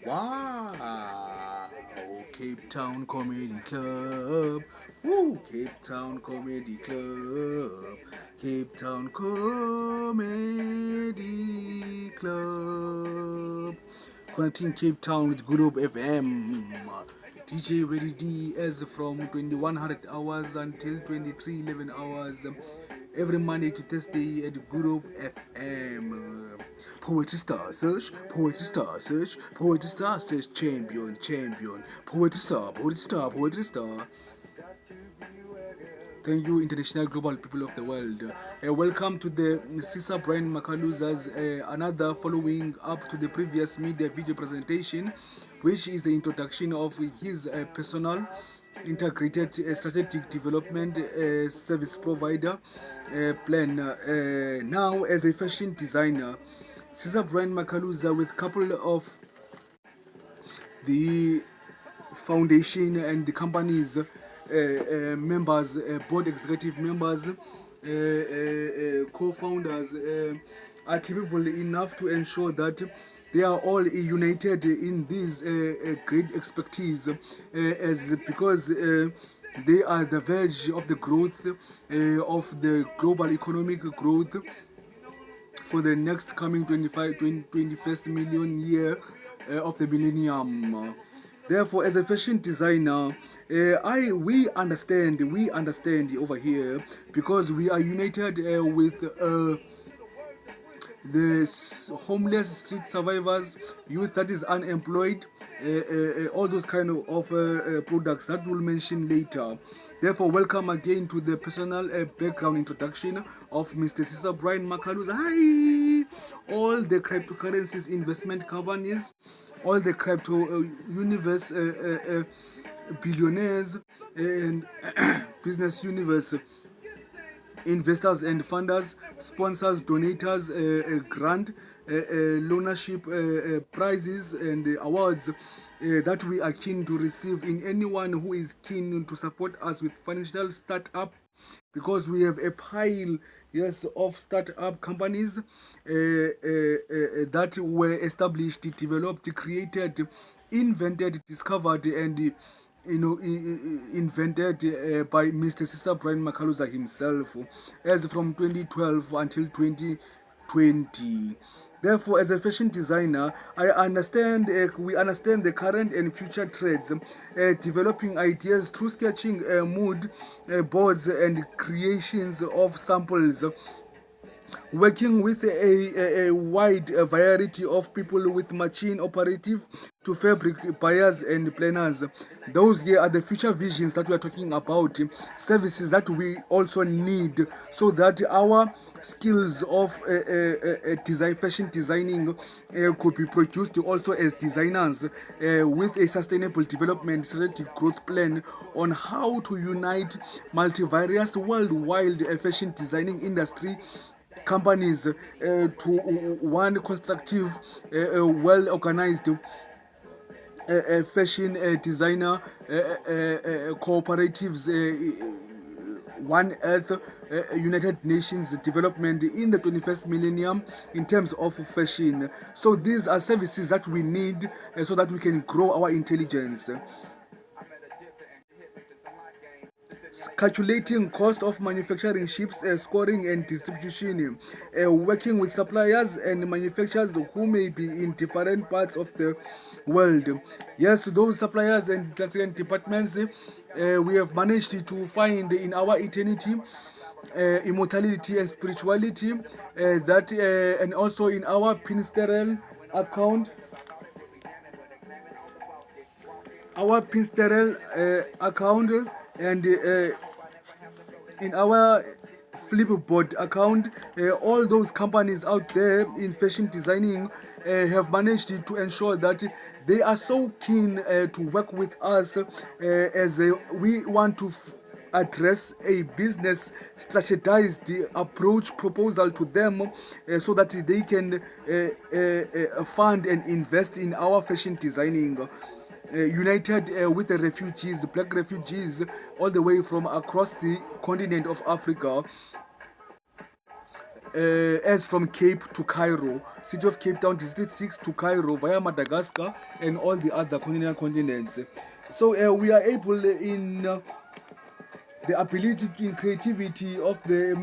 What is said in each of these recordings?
Wow, Cape Town Comedy Club. Woo, Cape Town Comedy Club. Cape Town Comedy Club. Connecting Cape Town with Good Hope FM. DJ Ready D as from 2100 hours until 2311 hours. Every Monday to Thursday at Good Hope FM. Poetry Star Search, Poetry Star Search, Poetry Star Search, Champion, Poetry Star, Poetry Star, Poetry Star. Thank you, international global people of the world. Welcome to the Cesar Brian Makaluza's another following up to the previous media video presentation, which is the introduction of his personal integrated strategic development service provider plan. Now, as a fashion designer, Cesar Brian Makaluza, with a couple of the foundation and the company's members, board executive members, co-founders, are capable enough to ensure that they are all united in this great expertise, as because they are the verge of the growth of the global economic growth for the next coming 21st million year of the millennium. Therefore, as a fashion designer, we understand over here, because we are united with the homeless, street survivors, youth that is unemployed, all those kind of products that we'll mention later. Therefore, welcome again to the personal background introduction of Mr. Cesar Brian Makaluza. Hi! All the cryptocurrencies investment companies, all the crypto universe billionaires and business universe investors and funders, sponsors, donators, grant, loanership, prizes and awards that we are keen to receive in anyone who is keen to support us with financial startup, because we have a pile, yes, of startup companies that were established, developed, created, invented, discovered, and invented by Mr. Cesar Brian Makaluza himself, as from 2012 until 2020. Therefore, as a fashion designer, we understand the current and future trends, developing ideas through sketching mood boards and creations of samples, working with a wide variety of people, with machine operative to fabric buyers and planners. Those here are the future visions that we are talking about, services that we also need, so that our skills of fashion designing could be produced also as designers, with a sustainable development strategic growth plan on how to unite multivarious worldwide fashion designing industry companies to one constructive, well organized fashion designer cooperatives, One Earth, United Nations development in the 21st millennium in terms of fashion. So these are services that we need so that we can grow our intelligence. Calculating cost of manufacturing ships, scoring and distribution, working with suppliers and manufacturers who may be in different parts of the world. Yes, those suppliers and departments we have managed to find in our eternity, immortality and spirituality, and also in our Pinsterel account, and in our Flipboard account. All those companies out there in fashion designing have managed to ensure that they are so keen to work with us, as we want to address a business strategized approach proposal to them, so that they can fund and invest in our fashion designing. United with the refugees, black refugees, all the way from across the continent of Africa, as from Cape to Cairo, city of Cape Town, District 6 to Cairo via Madagascar and all the other continents. So we are able in the ability in creativity of the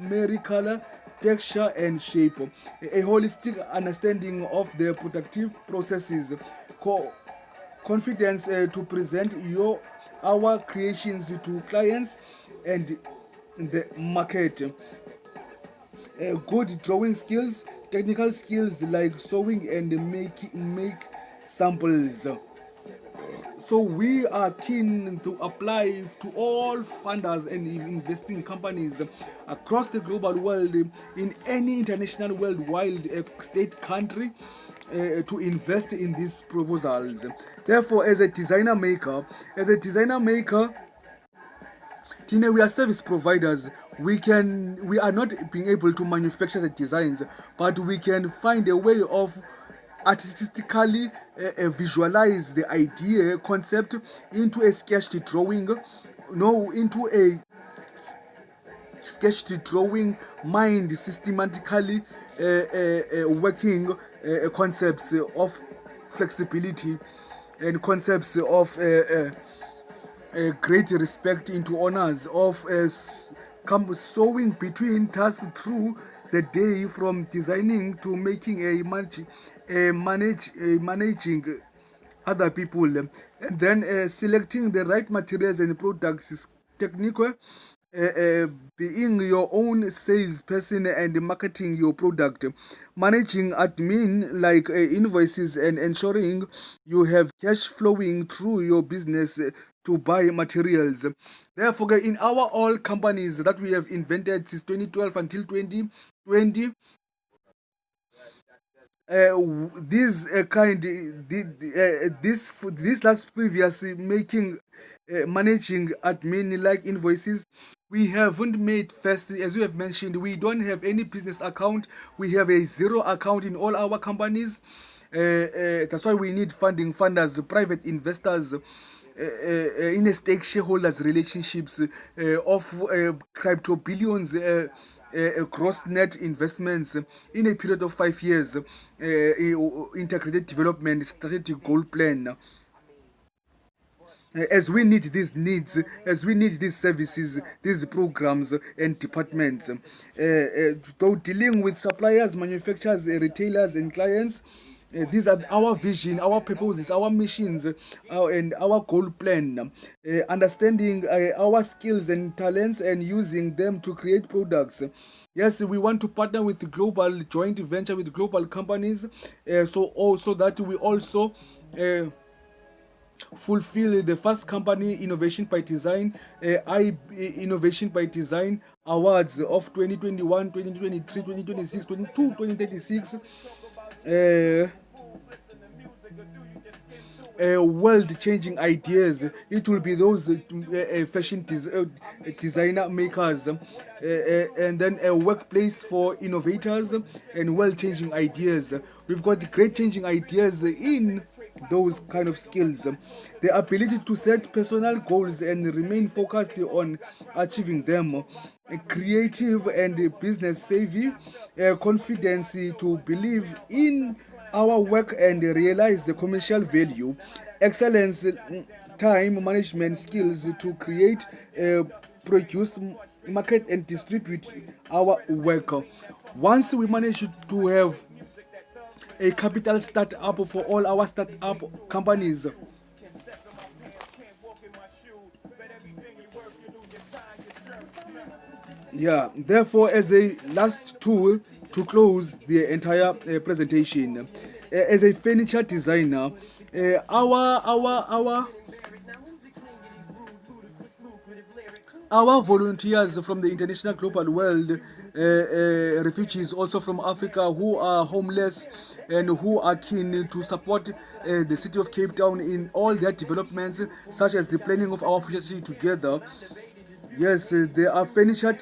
merry color, texture and shape, a holistic understanding of the productive processes, confidence to present our creations to clients and the market, good drawing skills, technical skills like sewing and make samples. So we are keen to apply to all funders and investing companies across the global world in any international worldwide state country to invest in these proposals. Therefore, as a designer maker, Tine, we are service providers. We are not being able to manufacture the designs, but we can find a way of artistically visualize the idea concept into a sketched drawing, into a sketched drawing mind systematically working concepts of flexibility and concepts of great respect into honors of sewing between tasks through the day, from designing to making managing other people, and then selecting the right materials and products, technical, being your own salesperson and marketing your product, managing admin like invoices and ensuring you have cash flowing through your business to buy materials. Therefore, in our all companies that we have invented since 2012 until 2020, this last previous making managing admin like invoices, we haven't made first, as you have mentioned, we don't have any business account. We have a zero account in all our companies. That's why we need funders, private investors, in a stake shareholders relationships of crypto billions gross net investments in a period of 5 years, integrated development strategic goal plan. As we need these needs, as we need these services, these programs and departments, though dealing with suppliers, manufacturers, retailers and clients, these are our vision, our purposes, our missions, and our goal plan. Understanding our skills and talents and using them to create products. Yes, we want to partner with the global joint venture with global companies, so that we also fulfill the first company innovation by design, innovation by design awards of 2021, 2023, 2026, 22, 2036. World-changing ideas. It will be those fashion designer makers, and then a workplace for innovators and world-changing ideas. We've got great changing ideas in those kind of skills. The ability to set personal goals and remain focused on achieving them. Creative and business savvy. Confidence to believe in our work and realize the commercial value. Excellence, time management skills to create, produce, market and distribute our work. Once we manage to have a capital startup for all our startup companies, therefore, as a last tool to close the entire presentation, as a furniture designer, our volunteers from the international global world, refugees also from Africa who are homeless and who are keen to support the city of Cape Town in all their developments, such as the planning of our future city together. Yes, there are furniture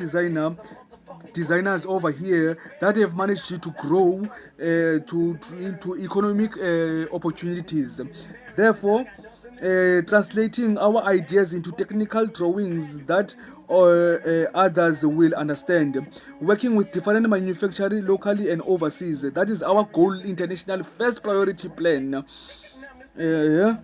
designers over here that have managed to grow into economic opportunities. Therefore, translating our ideas into technical drawings that others will understand, working with different manufacturers locally and overseas. That is our goal, international first priority plan. Yeah.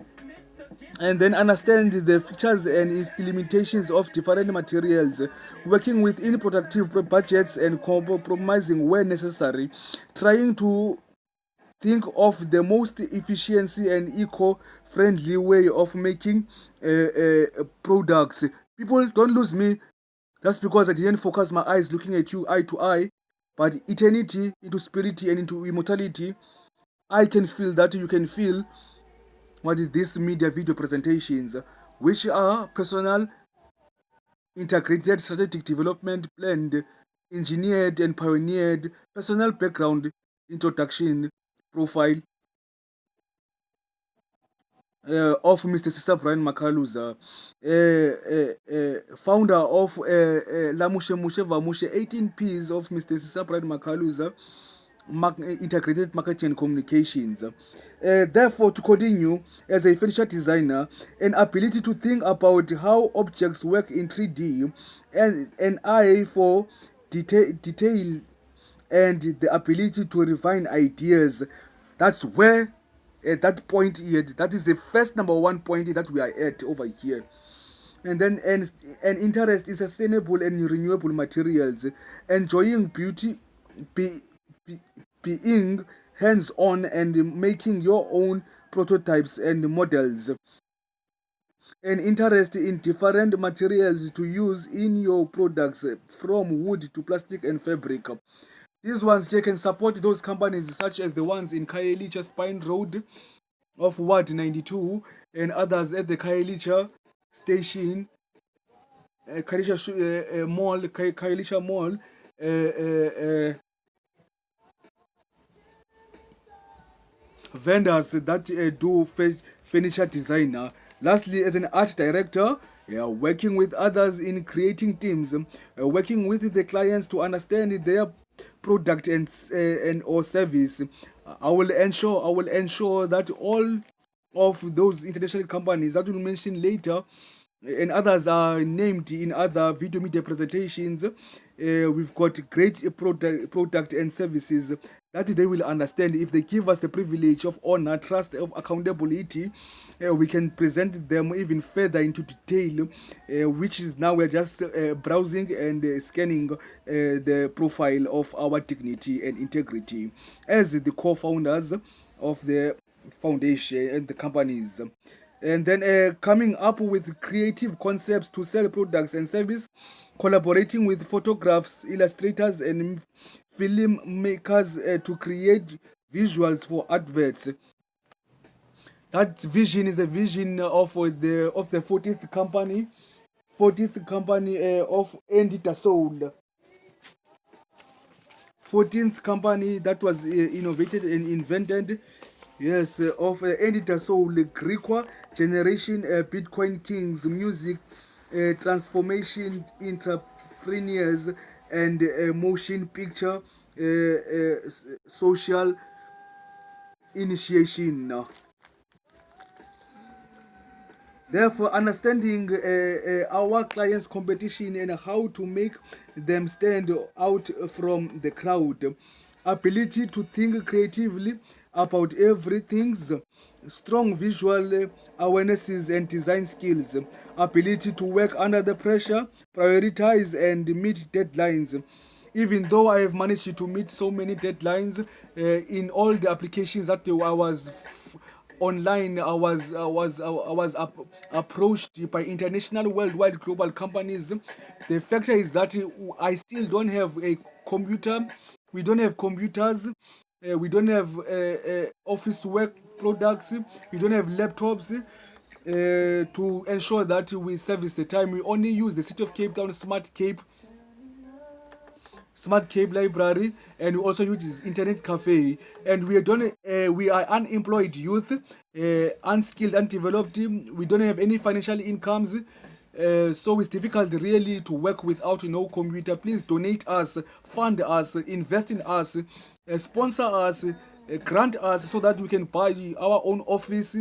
And then understand the features and its limitations of different materials, working within productive budgets and compromising where necessary, trying to think of the most efficiency and eco-friendly way of making products. People, don't lose me. That's because I didn't focus my eyes looking at you eye to eye, but eternity into spirit and into immortality. I can feel that you can feel what is this media video presentations, which are personal, integrated strategic development planned, engineered and pioneered, personal background, introduction, profile, of Mr. Sister Brian Makaluza, founder of Lamushe Mushe Vamushe 18 Ps of Mr. Sister Brian Makaluza, integrated marketing and communications. Therefore, to continue, as a furniture designer, an ability to think about how objects work in 3D, and an eye for detail and the ability to refine ideas. That's where, at that point here, that is the first number one point that we are at over here. And then an interest in sustainable and renewable materials, enjoying beauty, be, be, being hands-on and making your own prototypes and models, an interest in different materials to use in your products, from wood to plastic and fabric. These ones here can support those companies such as the ones in Khayelitsha Spine Road of Ward 92 and others at the Khayelitsha station, Khayelitsha Mall, Khayelitsha Mall, vendors that do furniture designer. Lastly, as an art director, working with others in creating teams, working with the clients to understand their product and or service. I will ensure that all of those international companies that we'll mention later and others are named in other video media presentations. We've got great product and services that they will understand. If they give us the privilege of honor, trust, of accountability, we can present them even further into detail, which is now we're just browsing and scanning the profile of our dignity and integrity as the co-founders of the foundation and the companies. And then coming up with creative concepts to sell products and service, collaborating with photographers, illustrators and filmmakers to create visuals for adverts. That vision is the vision of the 40th company of Andy Soul. 14th company that was innovated and invented, yes, of Editor Soul, Greekwa Generation, Bitcoin Kings, Music, Transformation Entrepreneurs, and Motion Picture, Social Initiation. Therefore, understanding our clients' competition and how to make them stand out from the crowd, ability to think creatively about everything, strong visual awarenesses and design skills, ability to work under the pressure, prioritize and meet deadlines. Even though I have managed to meet so many deadlines in all the applications that I was online, I was approached by international, worldwide, global companies. The factor is that I still don't have a computer. We don't have computers. We don't have office work products. We don't have laptops. To ensure that we service the time, we only use the City of Cape Town Smart Cape Library, and we also use this internet cafe. And we are unemployed youth, unskilled, undeveloped. We don't have any financial incomes. So it's difficult really to work without no computer. Please donate us, fund us, invest in us, sponsor us, grant us so that we can buy our own office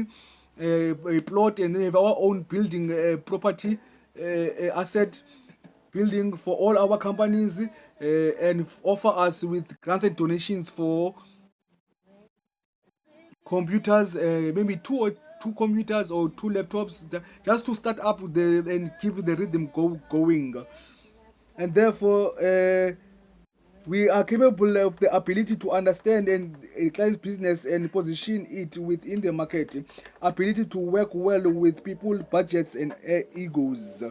a plot, and then have our own building property asset building for all our companies, and offer us with grants and donations for computers, maybe two computers or two laptops, just to start up and keep the rhythm going. And therefore, we are capable of the ability to understand and a client's business and position it within the market, ability to work well with people, budgets, and egos.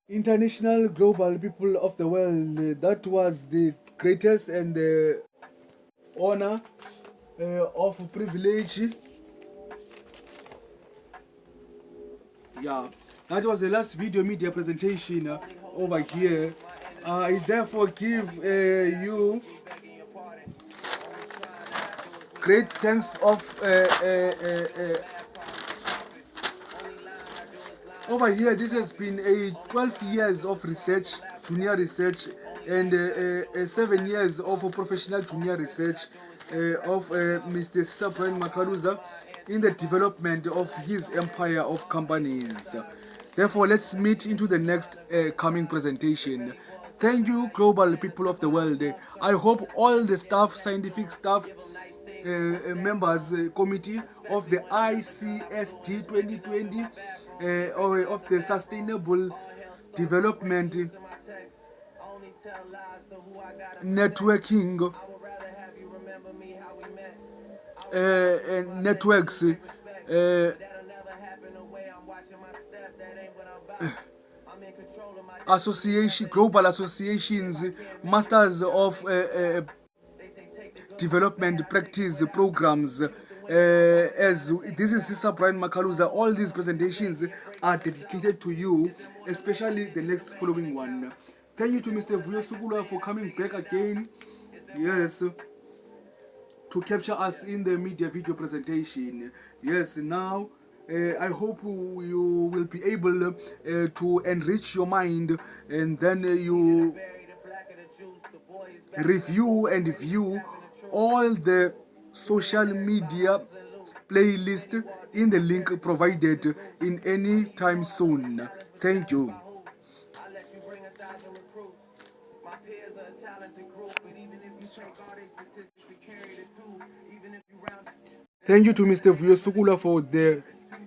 International, global people of the world, that was the greatest and the honor of privilege. Yeah, that was the last video media presentation over here. I therefore give you great thanks of over here. This has been a 12 years of research, junior research, and 7 years of professional junior research of Mr. Sir Brian Makaluza in the development of his empire of companies. Therefore, let's meet into the next coming presentation. Thank you, global people of the world. I hope all the staff, scientific staff, members committee of the ICSD-2020 or of the Sustainable Development Networking networks, association, global associations, masters of development practice programs. As this is Sister Brian Makaluza, all these presentations are dedicated to you, especially the next following one. Thank you to Mr. Vuyo Sugula for coming back again. Yes, to capture us in the media video presentation. Yes, now I hope you will be able to enrich your mind, and then you review and view all the social media playlist in the link provided in any time soon. Thank you. Thank you to Mr. Vuyo Sugula for the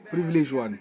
privileged one.